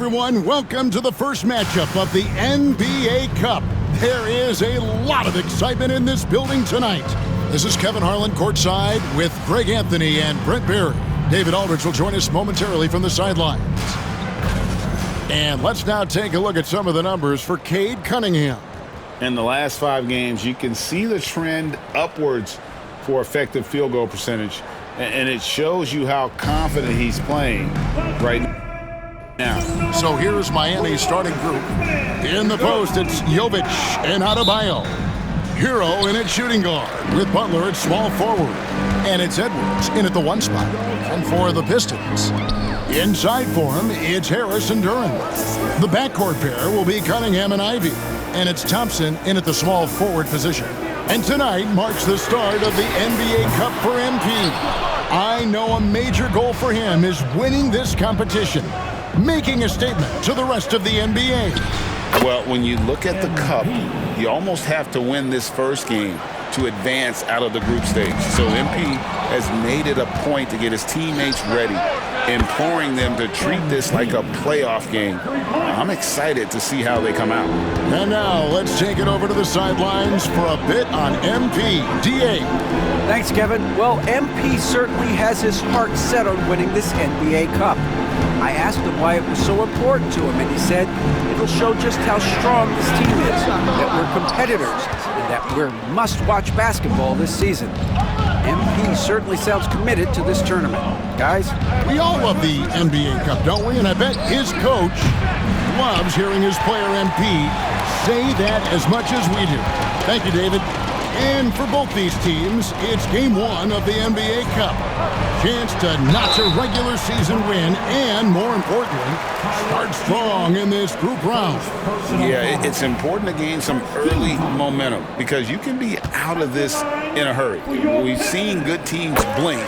everyone. Welcome to the first matchup of the NBA Cup. There is a lot of excitement in this building tonight. This is Kevin Harlan courtside with Greg Anthony and Brent Barry. David Aldridge will join us momentarily from the sidelines. And let's now take a look at some of the numbers for Cade Cunningham. In the last 5 games, you can see the trend upwards for effective field goal percentage. And it shows you how confident he's playing right now. So here's Miami's starting group. In the post, it's Jovic and Adebayo. Hero in at shooting guard with Butler at small forward. And it's Edwards in at the 1 spot. And for the Pistons, inside for him, it's Harris and Duren. The backcourt pair will be Cunningham and Ivy. And it's Thompson in at the small forward position. And tonight marks the start of the NBA Cup for MP. I know a major goal for him is winning this competition, making a statement to the rest of the NBA. Well, when you look at the Cup, you almost have to win this first game to advance out of the group stage. So MP has made it a point to get his teammates ready, imploring them to treat this like a playoff game. I'm excited to see how they come out. And now let's take it over to the sidelines for a bit on MP. D.A. Thanks, Kevin. Well, MP certainly has his heart set on winning this NBA Cup. I asked him why it was so important to him, and he said it'll show just how strong this team is, that we're competitors, and that we're must-watch basketball this season. MP certainly sounds committed to this tournament. Guys? We all love the NBA Cup, don't we? And I bet his coach loves hearing his player MP say that as much as we do. Thank you, David. And for both these teams, it's Game 1 of the NBA Cup. Chance to notch a regular season win and, more importantly, start strong in this group round. Yeah, it's important to gain some early momentum because you can be out of this in a hurry. We've seen good teams blink,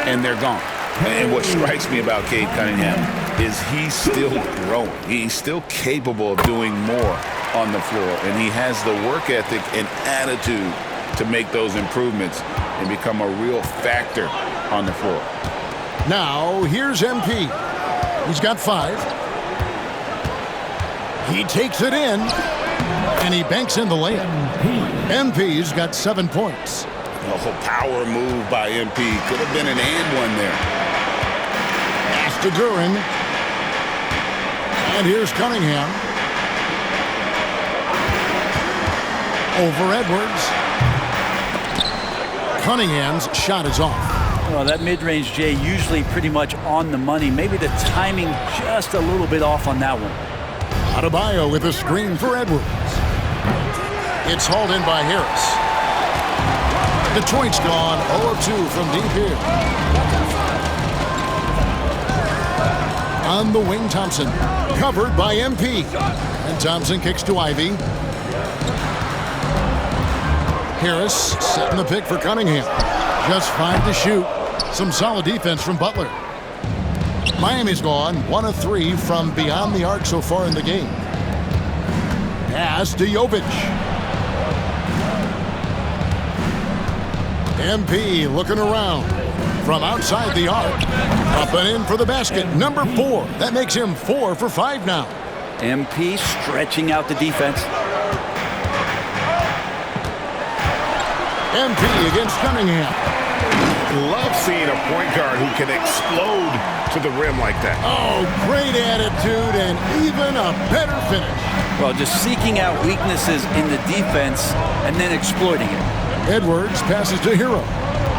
and they're gone. And what strikes me about Cade Cunningham is he's still growing. He's still capable of doing more on the floor, and he has the work ethic and attitude to make those improvements and become a real factor on the floor. Now, here's MP. He's got 5. He takes it in, and he banks in the layup. MP's got 7 points. A power move by MP. Could have been an and one there. Pass to Duren. And here's Cunningham. Over Edwards. Cunningham's shot is off. Well, that mid-range, Jay, usually pretty much on the money. Maybe the timing just a little bit off on that one. Adebayo with a screen for Edwards. It's hauled in by Harris. Detroit's gone 0 of 2 from deep here. On the wing, Thompson. Covered by MP. And Thompson kicks to Ivy. Harris setting the pick for Cunningham. Just 5 to shoot. Some solid defense from Butler. Miami's gone 1 of 3 from beyond the arc so far in the game. Pass to Jovic. MP looking around from outside the arc. Up and in for the basket. Number 4. That makes him 4 for 5 now. MP stretching out the defense. MP against Cunningham. Love seeing a point guard who can explode to the rim like that. Oh, great attitude and even a better finish. Well, just seeking out weaknesses in the defense and then exploiting it. Edwards passes to Hero.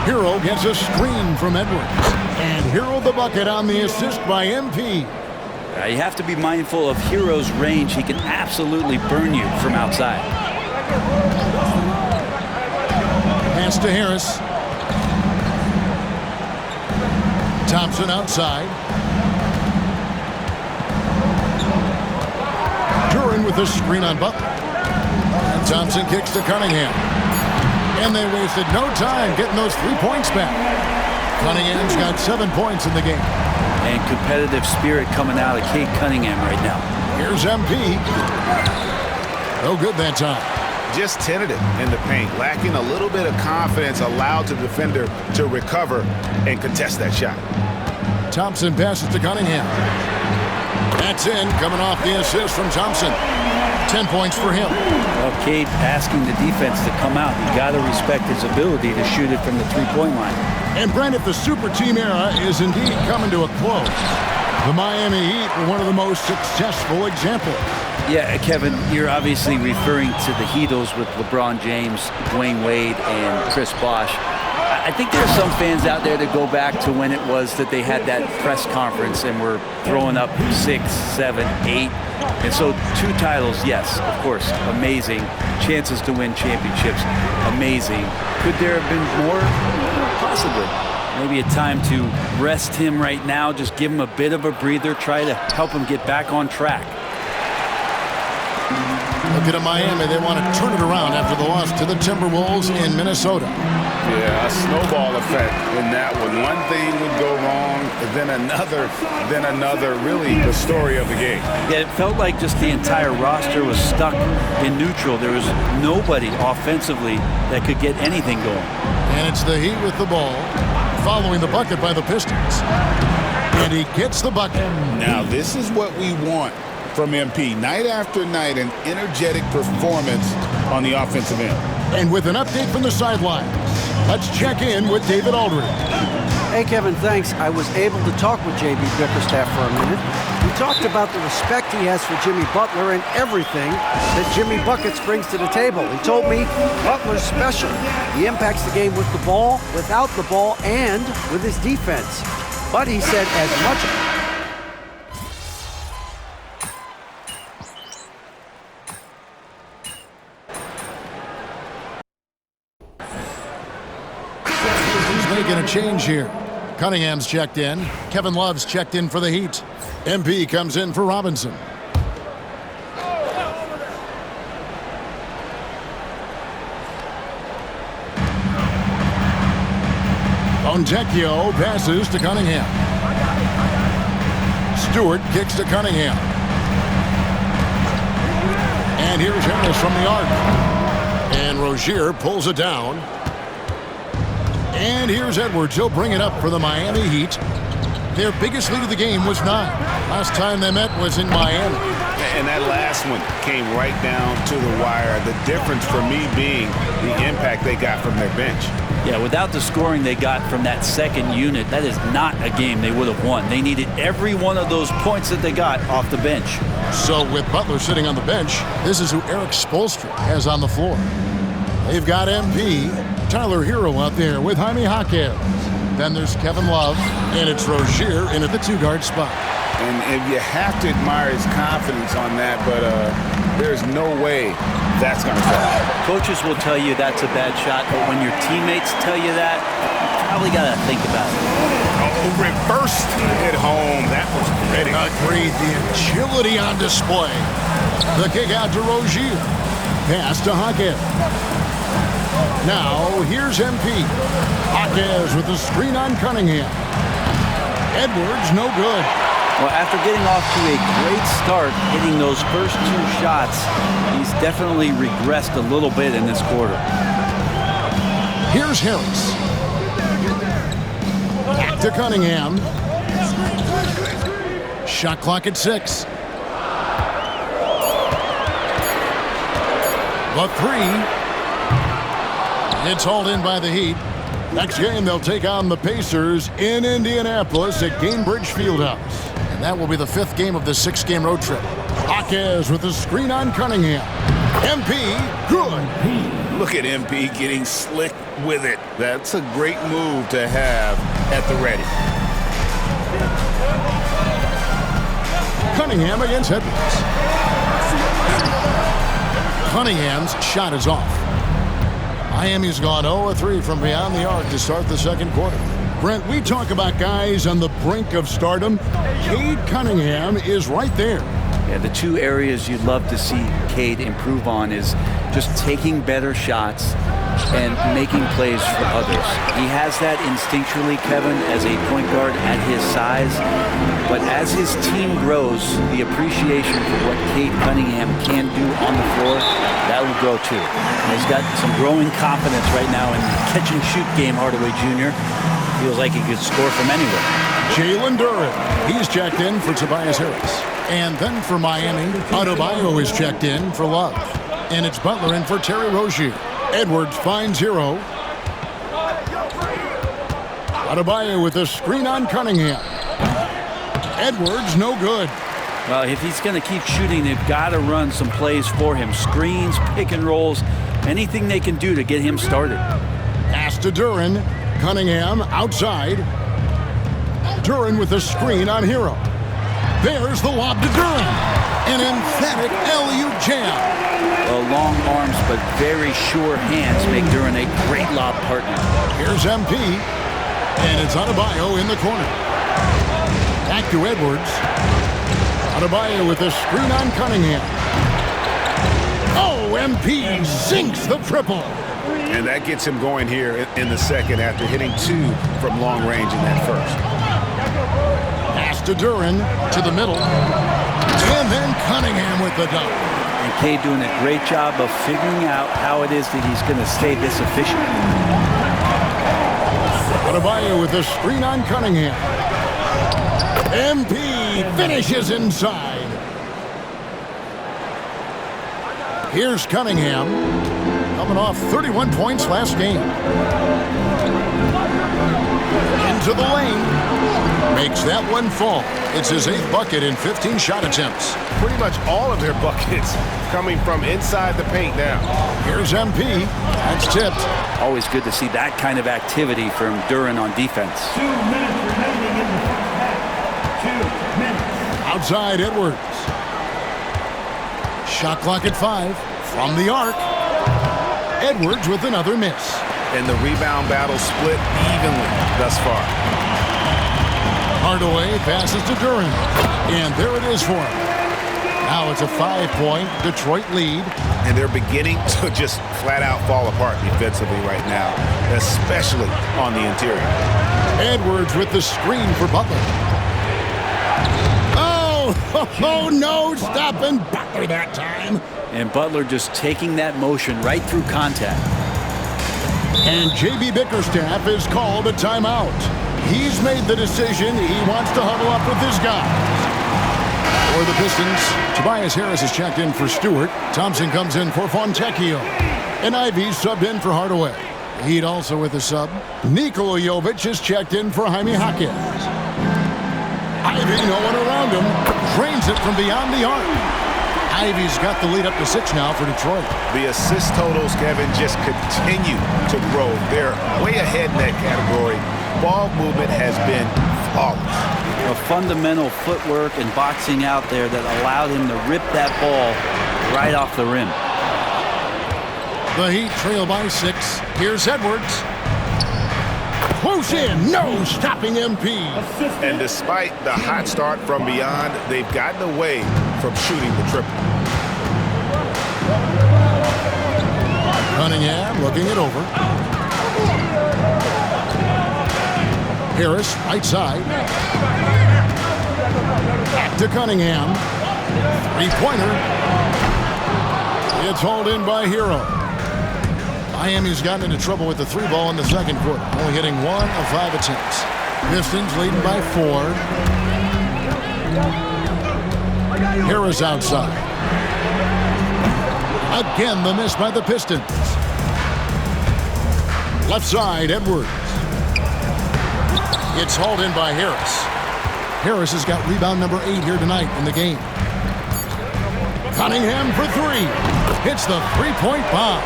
Hero gets a screen from Edwards. And Hero the bucket on the assist by MP. You have to be mindful of Hero's range. He can absolutely burn you from outside. Pass to Harris. Thompson outside. Duren with the screen on Butler. And Thompson kicks to Cunningham. And they wasted no time getting those 3 points back. Cunningham's got 7 points in the game. And competitive spirit coming out of Cade Cunningham right now. Here's MP. No good that time. Just tentative in the paint, lacking a little bit of confidence, allowed the defender to recover and contest that shot. Thompson passes to Cunningham. That's in, coming off the assist from Thompson. 10 points for him. Well, Cade asking the defense to come out. You got to respect his ability to shoot it from the three-point line. And Brent, if the super team era is indeed coming to a close, the Miami Heat were one of the most successful examples. Yeah, Kevin, you're obviously referring to the Heatles with LeBron James, Dwayne Wade, and Chris Bosh. I think there are some fans out there that go back to when it was that they had that press conference and were throwing up 6, 7, 8. And so 2 titles, yes, of course, amazing. Chances to win championships, amazing. Could there have been more? Possibly. Maybe a time to rest him right now, just give him a bit of a breather, try to help him get back on track. Looking at Miami, they want to turn it around after the loss to the Timberwolves in Minnesota. Yeah, a snowball effect in that one. One thing would go wrong, then another. Really the story of the game. Yeah, it felt like just the entire roster was stuck in neutral. There was nobody offensively that could get anything going. And it's the Heat with the ball, following the bucket by the Pistons. And he gets the bucket. Now, this is what we want from MP. Night after night, an energetic performance on the offensive end. And with an update from the sidelines, let's check in with David Aldridge. Hey, Kevin, thanks. I was able to talk with J.B. Bickerstaff for a minute. We talked about the respect he has for Jimmy Butler and everything that Jimmy Buckets brings to the table. He told me Butler's special. He impacts the game with the ball, without the ball, and with his defense. But he said as much... Making a change here. Cunningham's checked in. Kevin Love's checked in for the Heat. MP comes in for Robinson. Fontecchio passes to Cunningham. Stewart kicks to Cunningham. And here's Harris from the arc. And Rozier pulls it down. And here's Edwards. He'll bring it up for the Miami Heat. Their biggest lead of the game was 9. Last time they met was in Miami. And that last one came right down to the wire. The difference for me being the impact they got from their bench. Yeah, without the scoring they got from that second unit, that is not a game they would have won. They needed every one of those points that they got off the bench. So with Butler sitting on the bench, this is who Eric Spoelstra has on the floor. They've got MP, Tyler Hero out there with Jaime Jaquez. Then there's Kevin Love, and it's Rozier in at the 2-guard spot. And you have to admire his confidence on that, but there's no way that's going to fall. Coaches will tell you that's a bad shot, but when your teammates tell you that, you probably got to think about it. Oh, reversed at home. That was pretty. Agreed. The agility on display. The kick out to Rozier. Pass to Jaquez. Now, here's MP. Jaquez with the screen on Cunningham. Edwards, no good. Well, after getting off to a great start, hitting those first 2 shots, he's definitely regressed a little bit in this quarter. Here's Harris. Back to Cunningham. Shot clock at 6. The 3. It's hauled in by the Heat. Next game, they'll take on the Pacers in Indianapolis at Gainbridge Fieldhouse. And that will be the 5th game of the 6-game road trip. Jaquez with the screen on Cunningham. MP, good. Look at MP getting slick with it. That's a great move to have at the ready. Cunningham against Edwards. Cunningham's shot is off. Miami's gone 0-3 from beyond the arc to start the second quarter. Brent, we talk about guys on the brink of stardom. Cade Cunningham is right there. Yeah, the 2 areas you'd love to see Cade improve on is just taking better shots and making plays for others. He has that instinctually, Kevin, as a point guard at his size. But as his team grows, the appreciation for what Cade Cunningham can do on the floor, that will grow too. And he's got some growing confidence right now in the catch-and-shoot game, Hardaway Jr. Feels like he could score from anywhere. Jalen Duren, he's checked in for Tobias Harris. And then for Miami, Adebayo is checked in for Love. And it's Butler in for Terry Rozier. Edwards finds Hero. Adebayo with a screen on Cunningham. Edwards, no good. Well, if he's going to keep shooting, they've got to run some plays for him. Screens, pick and rolls, anything they can do to get him started. Pass to Duren. Cunningham outside. Duren with a screen on Hero. There's the lob to Duren. An emphatic LU jam. Long arms but very sure hands make Duren a great lob partner. Here's MP. And it's Adebayo in the corner. Back to Edwards. Adebayo with a screen on Cunningham. Oh, MP sinks the triple. And that gets him going here in the second after hitting 2 from long range in that first. Pass to Duren to the middle. And then Cunningham with the dunk. And Cade doing a great job of figuring out how it is that he's going to stay this efficient. Adebayo with a screen on Cunningham. MP finishes inside. Here's Cunningham, coming off 31 points last game. Into the lane. Makes that one fall. It's his 8th bucket in 15 shot attempts. Pretty much all of their buckets coming from inside the paint now. Here's MP. That's tipped. Always good to see that kind of activity from Duren on defense. 2 minutes remaining in the first half. 2 minutes. Outside Edwards. Shot clock at 5. From the arc. Edwards with another miss. And the rebound battle split evenly thus far. Hardaway passes to Duren. And there it is for him. Now it's a 5-point Detroit lead. And they're beginning to just flat out fall apart defensively right now, especially on the interior. Edwards with the screen for Butler. Oh, no, stopping Butler that time. And Butler just taking that motion right through contact. And J.B. Bickerstaff is called a timeout. He's made the decision he wants to huddle up with his guys. For the Pistons, Tobias Harris is checked in for Stewart. Thompson comes in for Fontecchio. And Ivy's subbed in for Hardaway. Heat also with a sub. Nikola Jovic is checked in for Jaime Jaquez. Ivy, no one around him, drains it from beyond the arc. Ivy's got the lead up to 6 now for Detroit. The assist totals, Kevin, just continue to grow. They're way ahead in that category. Ball movement has been flawless. A fundamental footwork and boxing out there that allowed him to rip that ball right off the rim. The Heat trail by 6. Here's Edwards. Close in, no stopping MP. And despite the hot start from beyond, they've gotten away from shooting the triple. Cunningham looking it over. Harris, right side. Back to Cunningham. 3-pointer. It's hauled in by Hero. Miami's gotten into trouble with the 3-ball in the second quarter, only hitting 1 of 5 attempts. Pistons leading by 4. Harris outside. Again, the miss by the Pistons. Left side, Edwards. It's hauled in by Harris. Harris has got rebound number 8 here tonight in the game. Cunningham for 3. Hits the 3-point bomb.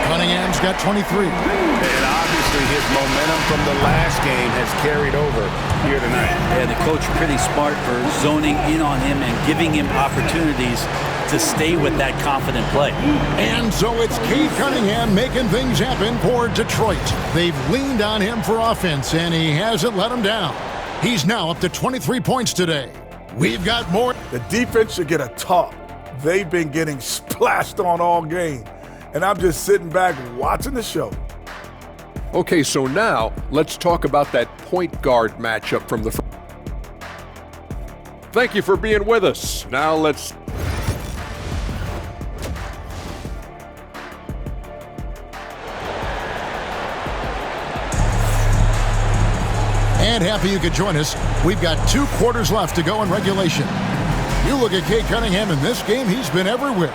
Cunningham's got 23. And obviously his momentum from the last game has carried over here tonight. Yeah, the coach pretty smart for zoning in on him and giving him opportunities to stay with that confident play. And so it's Cade Cunningham making things happen for Detroit. They've leaned on him for offense, and he hasn't let them down. He's now up to 23 points today. We've got more. The defense should get a talk. They've been getting splashed on all game. And I'm just sitting back watching the show. Okay, so now let's talk about that point guard matchup from the front. Thank you for being with us. Now let's... And happy you could join us. We've got 2 quarters left to go in regulation. You look at Cade Cunningham in this game, he's been everywhere.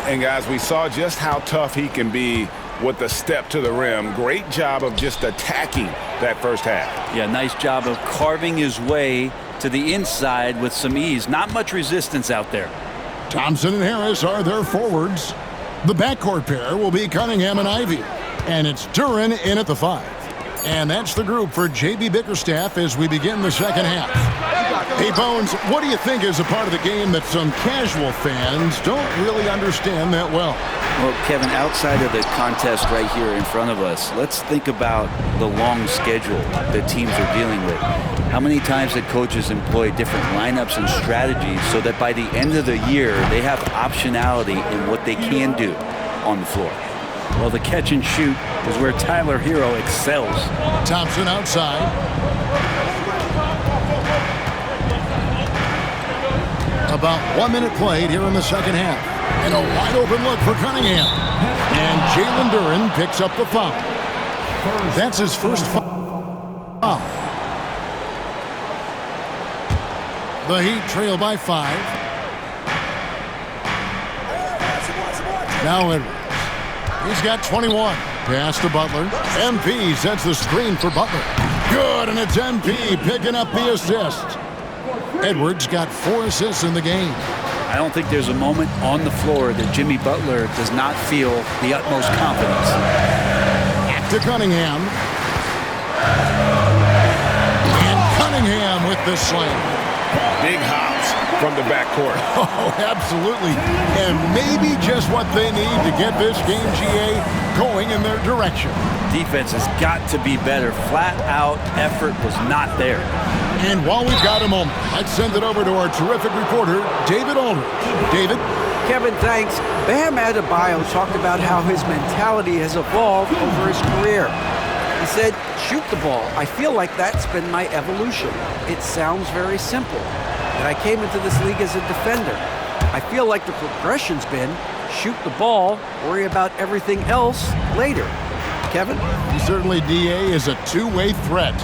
And guys, we saw just how tough he can be with the step to the rim. Great job of just attacking that first half. Yeah, nice job of carving his way to the inside with some ease. Not much resistance out there. Thompson and Harris are their forwards. The backcourt pair will be Cunningham and Ivy. And it's Duren in at the 5. And that's the group for J.B. Bickerstaff as we begin the second half. Hey, Bones, what do you think is a part of the game that some casual fans don't really understand that well? Well, Kevin, outside of the contest right here in front of us, let's think about the long schedule that teams are dealing with. How many times that coaches employ different lineups and strategies so that by the end of the year, they have optionality in what they can do on the floor? Well, the catch and shoot is where Tyler Hero excels. Thompson outside. About 1 minute played here in the second half. And a wide open look for Cunningham. And Jalen Duren picks up the foul. That's his first foul. The Heat trail by 5. Now Edwards. He's got 21. Pass to Butler. MP sets the screen for Butler. Good, and it's MP picking up the assist. Edwards got 4 assists in the game. I don't think there's a moment on the floor that Jimmy Butler does not feel the utmost confidence. Back to Cunningham. And Cunningham with the slam. Big hops from the backcourt. Oh, absolutely. And maybe just what they need to get this game, GA, going in their direction. Defense has got to be better. Flat out effort was not there. And while we've got a moment, let's send it over to our terrific reporter, David Aldridge. David? Kevin, thanks. Bam Adebayo talked about how his mentality has evolved over his career. He said, shoot the ball. I feel like that's been my evolution. It sounds very simple. And I came into this league as a defender. I feel like the progression's been shoot the ball, worry about everything else later. Kevin? Certainly, DA is a two-way threat.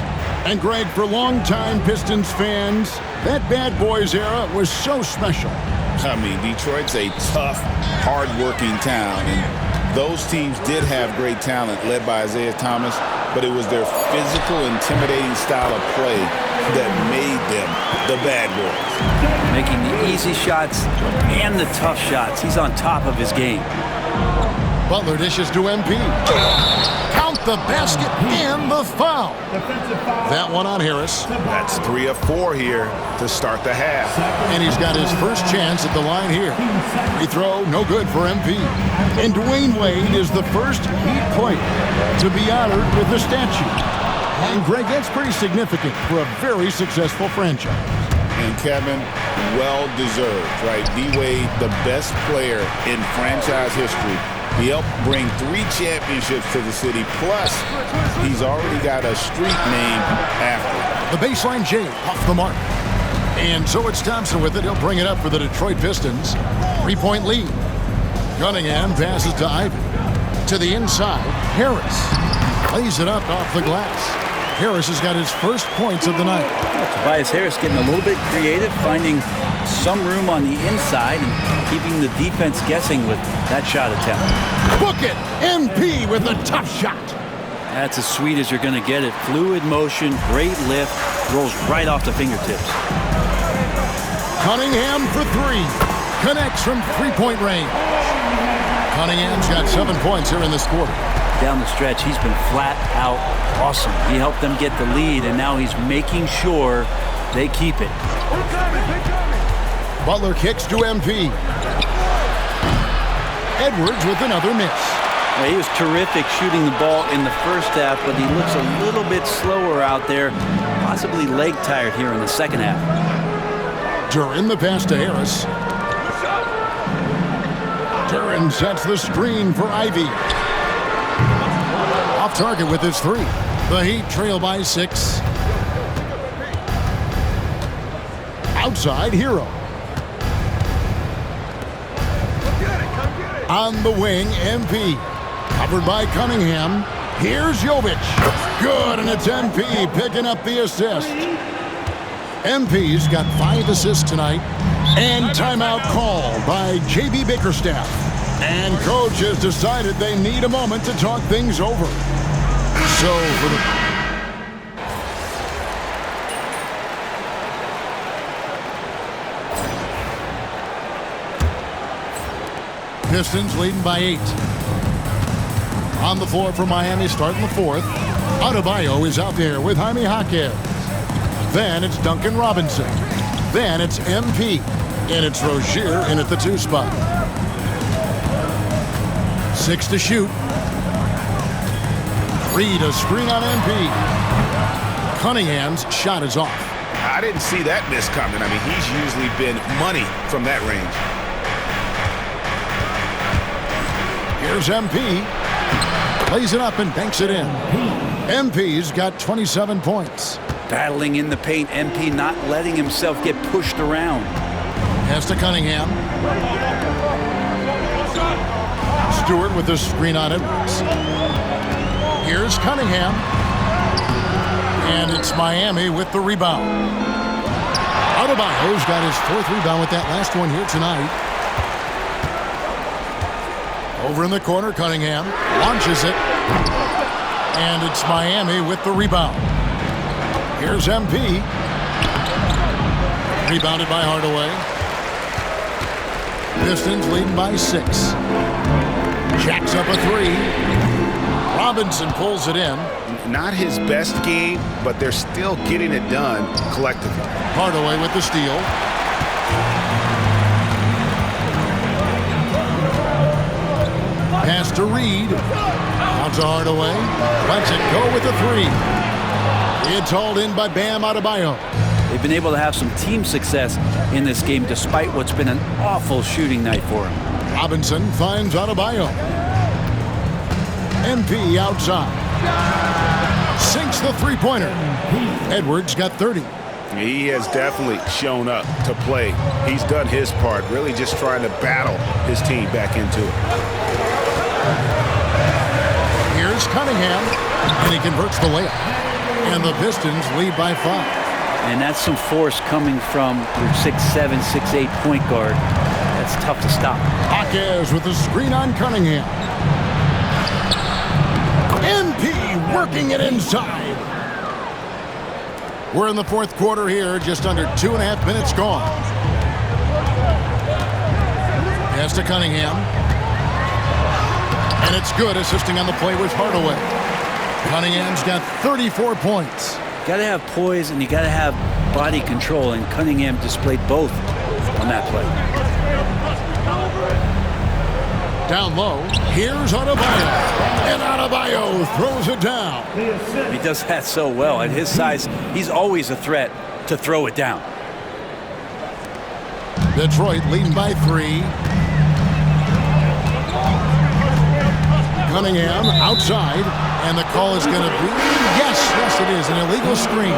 And Greg, for longtime Pistons fans, that Bad Boys era was so special. I mean, Detroit's a tough, hard-working town, and those teams did have great talent led by Isaiah Thomas, but it was their physical, intimidating style of play that made them the Bad Boys. Making the easy shots and the tough shots. He's on top of his game. Butler dishes to MP. Count the basket and the foul. That one on Harris. That's 3 of 4 here to start the half. And he's got his first chance at the line here. Free throw, no good for MP. And Dwayne Wade is the first Heat player to be honored with a statue. And Greg, that's pretty significant for a very successful franchise. And Kevin, well-deserved, right? D-Wade, the best player in franchise history. He helped bring 3 championships to the city, plus he's already got a street named after him. The baseline J off the mark. And so it's Thompson with it. He'll bring it up for the Detroit Pistons. 3-point lead. Cunningham passes to Ivy. To the inside, Harris lays it up off the glass. Harris has got his first points of the night. Tobias Harris getting a little bit creative, finding some room on the inside and keeping the defense guessing with that shot attempt. Book it! MP with a tough shot. That's as sweet as you're going to get it. Fluid motion, great lift, rolls right off the fingertips. Cunningham for 3. Connects from 3-point range. Cunningham's got 7 points here in this quarter. Down the stretch, he's been flat out awesome. He helped them get the lead, and now he's making sure they keep it. Butler kicks to MP. Edwards with another miss. Well, he was terrific shooting the ball in the first half, but he looks a little bit slower out there, possibly leg tired here in the second half. Duren the pass to Harris. Duren sets the screen for Ivy. Off target with his 3. The Heat trail by 6. Outside, Hero. On the wing, MP. Covered by Cunningham. Here's Jovic. Good, and it's MP picking up the assist. MP's got 5 assists tonight. And timeout called by J.B. Bickerstaff. And coach has decided they need a moment to talk things over. So for the Pistons leading by 8. On the floor for Miami starting the 4th. Adebayo is out there with Jaime Jaquez. Then it's Duncan Robinson. Then it's MP. And it's Rozier in at the 2 spot. 6 to shoot. Reed a screen on MP. Cunningham's shot is off. I didn't see that miss coming. I mean, he's usually been money from that range. Here's MP. Plays it up and banks it in. MP's got 27 points. Battling in the paint, MP not letting himself get pushed around. Pass to Cunningham. Stewart with the screen on Edwards. Here's Cunningham. And it's Miami with the rebound. Adebayo's got his 4th rebound with that last one here tonight. Over in the corner, Cunningham launches it. And it's Miami with the rebound. Here's MP. Rebounded by Hardaway. Pistons leading by 6. Jacks up a 3. Robinson pulls it in. Not his best game, but they're still getting it done collectively. Hardaway with the steal. Pass to Reed. Out to Hardaway. Lets it go with a 3. It's hauled in by Bam Adebayo. They've been able to have some team success in this game despite what's been an awful shooting night for him. Robinson finds Adebayo. MP outside. Sinks the 3-pointer. Edwards got 30. He has definitely shown up to play. He's done his part, really just trying to battle his team back into it. Here's Cunningham, and he converts the layup. And the Pistons lead by 5. And that's some force coming from your 6'7", 6'8" point guard. That's tough to stop. Jaquez with the screen on Cunningham. MP working it inside. We're in the 4th quarter here, just under 2.5 minutes gone. Pass to Cunningham. And it's good, assisting on the play with Hardaway. Cunningham's got 34 points. You got to have poise and you got to have body control, and Cunningham displayed both on that play. Down low, here's Adebayo. And Adebayo throws it down. He does that so well. At his size, he's always a threat to throw it down. Detroit leading by 3. Cunningham outside, and the call is going to be, yes, it is, an illegal screen.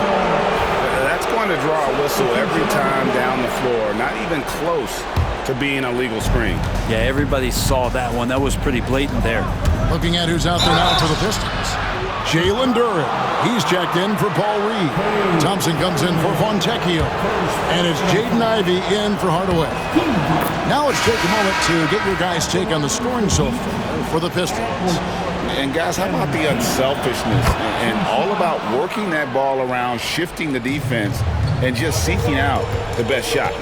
That's going to draw a whistle every time down the floor. Not even close to being a legal screen. Yeah, everybody saw that one. That was pretty blatant there. Looking at who's out there now for the Pistons. Jalen Duren. He's checked in for Paul Reed. Thompson comes in for Fontecchio. And it's Jaden Ivey in for Hardaway. Now let's take a moment to get your guys' take on the scoring so far for the Pistons. And guys, how about the unselfishness and all about working that ball around, shifting the defense, and just seeking out the best shot?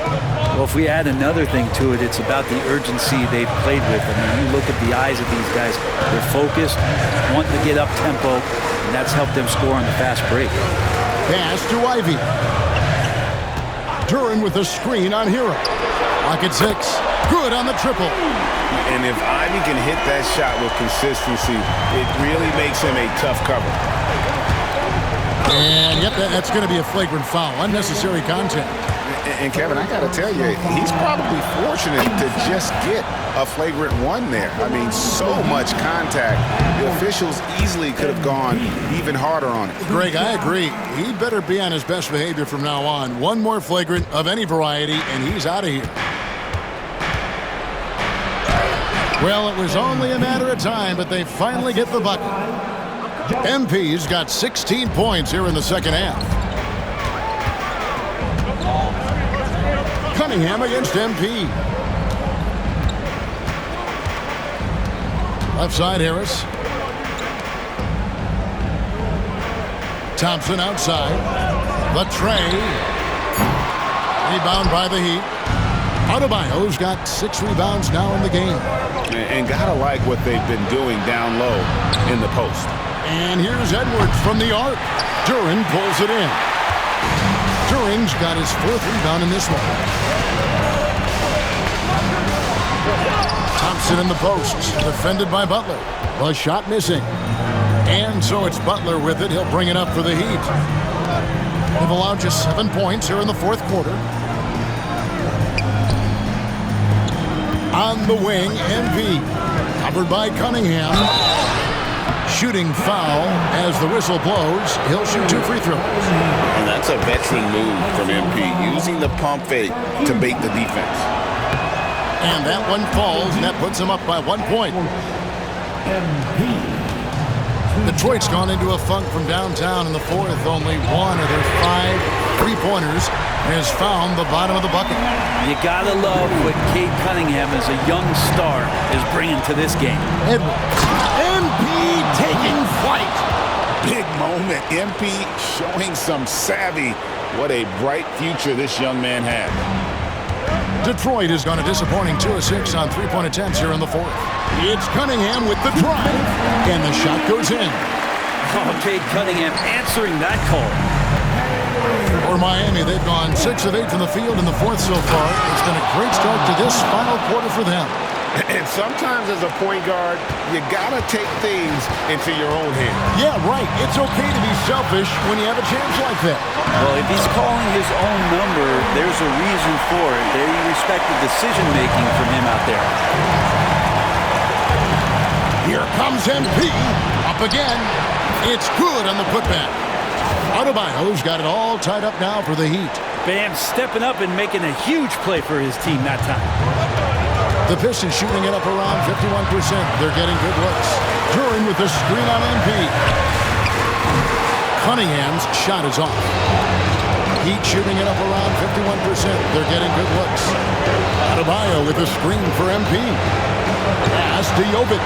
Well, if we add another thing to it, it's about the urgency they've played with. I mean, you look at the eyes of these guys. They're focused, wanting to get up tempo, and that's helped them score on the fast break. Pass to Ivey. Duren with a screen on Hero. Pocket 6. Good on the triple. And if Ivey can hit that shot with consistency, it really makes him a tough cover. And yep, that's going to be a flagrant foul. Unnecessary contact. And Kevin, I got to tell you, he's probably fortunate to just get a flagrant 1 there. I mean, so much contact. The officials easily could have gone even harder on it. Greg, I agree. He better be on his best behavior from now on. One more flagrant of any variety, and he's out of here. Well, it was only a matter of time, but they finally get the bucket. MP's got 16 points here in the second half. Cunningham against MP. Left side, Harris. Thompson outside. The tray. Rebound by the Heat. Adebayo's got 6 rebounds now in the game. And gotta like what they've been doing down low in the post. And here's Edwards from the arc. Duren pulls it in. Duren's got his 4th rebound in this one. Thompson in the post, defended by Butler. The shot missing. And so it's Butler with it. He'll bring it up for the Heat. They've allowed just 7 points here in the 4th quarter. On the wing, MP. Covered by Cunningham. Shooting foul as the whistle blows. He'll shoot 2 free throws. And that's a veteran move from MP, using the pump fake to bait the defense. And that one falls, and that puts him up by 1 point. Detroit's gone into a funk from downtown in the 4th. Only 1 of their 5 3-pointers has found the bottom of the bucket. You gotta love what Cade Cunningham, as a young star, is bringing to this game. Edwards. MP taking flight. Big moment. MP showing some savvy. What a bright future this young man has. Detroit has gone a disappointing 2 of 6 on 3-point attempts here in the 4th. It's Cunningham with the drive, and the shot goes in. Oh, Cade Cunningham answering that call. For Miami, they've gone 6 of 8 from the field in the 4th so far. It's been a great start to this final quarter for them. And sometimes as a point guard, you gotta take things into your own hands. Yeah, right. It's okay to be selfish when you have a chance like that. Well, if he's calling his own number, there's a reason for it. They respect the decision-making from him out there. Here comes MP. Up again. It's good on the putback. Adebayo's got it all tied up now for the Heat. Bam stepping up and making a huge play for his team that time. The Pistons shooting it up around 51%. They're getting good looks. Duren with the screen on MP. Cunningham's shot is off. Heat shooting it up around 51%. They're getting good looks. Adebayo with the screen for MP. Pass to Jovic.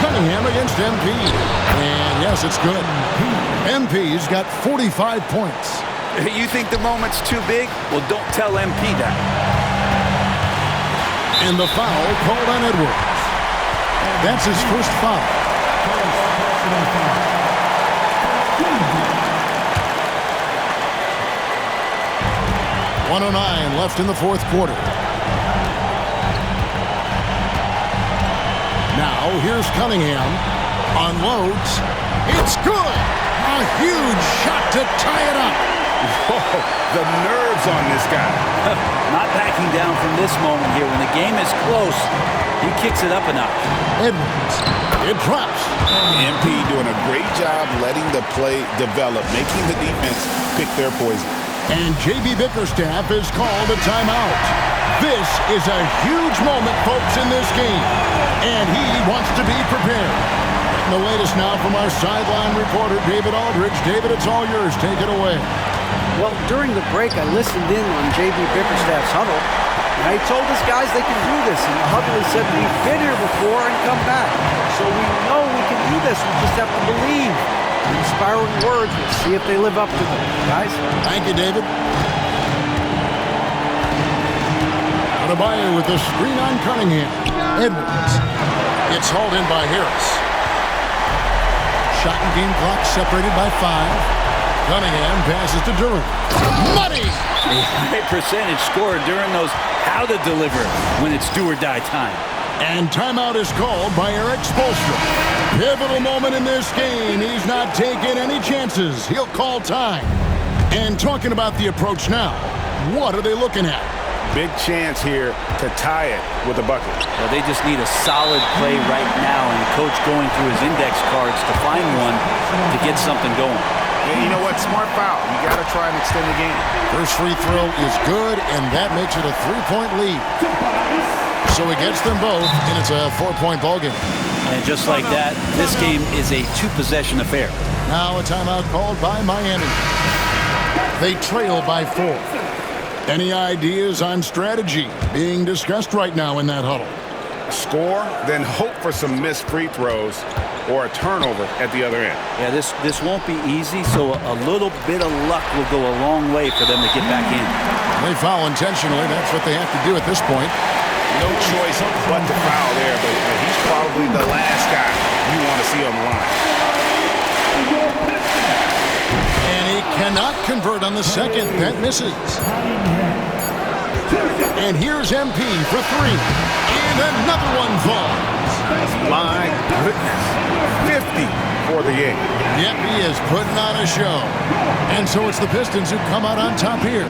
Cunningham against MP. And yes, it's good. MP's got 45 points. You think the moment's too big? Well, don't tell MP that. And the foul called on Edwards. That's his first foul. 1:09 left in the 4th quarter. Now here's Cunningham. Unloads. It's good. A huge shot to tie it up. Whoa, the nerves on this guy. Not backing down from this moment here. When the game is close, he kicks it up a notch. Edwards. It drops. MP doing a great job letting the play develop, making the defense pick their poison. And J.B. Bickerstaff has called a timeout. This is a huge moment, folks, in this game. And he wants to be prepared. And the latest now from our sideline reporter, David Aldridge. David, it's all yours. Take it away. Well, during the break, I listened in on J.B. Bickerstaff's huddle. And he told his guys they can do this. And the huddle, he said, we've been here before and come back. So we know we can do this. We just have to believe. Inspiring words. We'll see if they live up to them. Guys? Thank you, David. Adebayo with the screen on Cunningham. Edwards. It's hauled in by Harris. Shot and game clock separated by 5. Cunningham passes to Duren. Money! A high percentage scorer during those how to deliver when it's do or die time. And timeout is called by Eric Spoelstra. Pivotal moment in this game. He's not taking any chances. He'll call time. And talking about the approach now, what are they looking at? Big chance here to tie it with a bucket. Well, they just need a solid play right now, and the coach going through his index cards to find one to get something going. And you know what? Smart foul. You got to try and extend the game. First free throw is good, and that makes it a 3-point lead. So he gets them both, and it's a 4-point ball game. And just like that, this game is a 2-possession affair. Now a timeout called by Miami. They trail by 4. Any ideas on strategy being discussed right now in that huddle? Score, then hope for some missed free throws or a turnover at the other end. Yeah, this won't be easy, so a little bit of luck will go a long way for them to get back in. They foul intentionally. That's what they have to do at this point. No choice but to foul there, but he's probably the last guy you want to see on the line. And he cannot convert on the second. That misses. And here's MP for 3. And another one falls. My goodness. 50 for the game. Yep, he is putting on a show. And so it's the Pistons who come out on top here.